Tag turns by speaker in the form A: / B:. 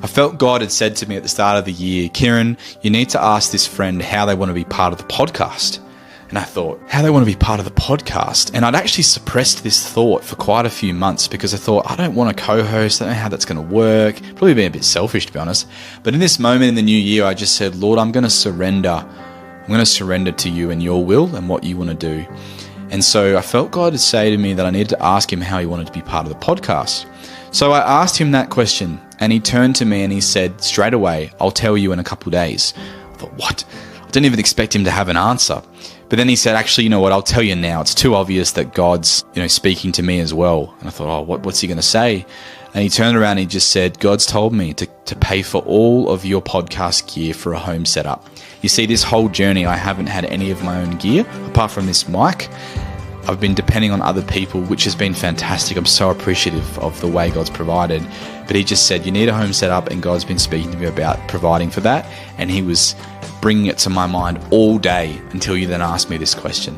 A: I felt God had said to me at the start of the year, Kieran, you need to ask this friend how they want to be part of the podcast. And I thought, how they want to be part of the podcast? And I'd actually suppressed this thought for quite a few months because I thought, I don't want to co-host. I don't know how that's going to work. Probably being a bit selfish, to be honest. But in this moment in the new year, I just said, Lord, I'm going to surrender. I'm going to surrender to you and your will and what you want to do. And so I felt God would say to me that I needed to ask him how he wanted to be part of the podcast. So I asked him that question, and he turned to me and he said, straight away, I'll tell you in a couple of days. I thought, what? I didn't even expect him to have an answer. But then he said, actually, you know what? I'll tell you now. It's too obvious that God's, speaking to me as well. And I thought, oh, what's he going to say? And he turned around and he just said, God's told me to pay for all of your podcast gear for a home setup. You see, this whole journey, I haven't had any of my own gear, apart from this mic. I've been depending on other people, which has been fantastic. I'm so appreciative of the way God's provided. But he just said, you need a home setup, and God's been speaking to me about providing for that. And he was bringing it to my mind all day until you then asked me this question.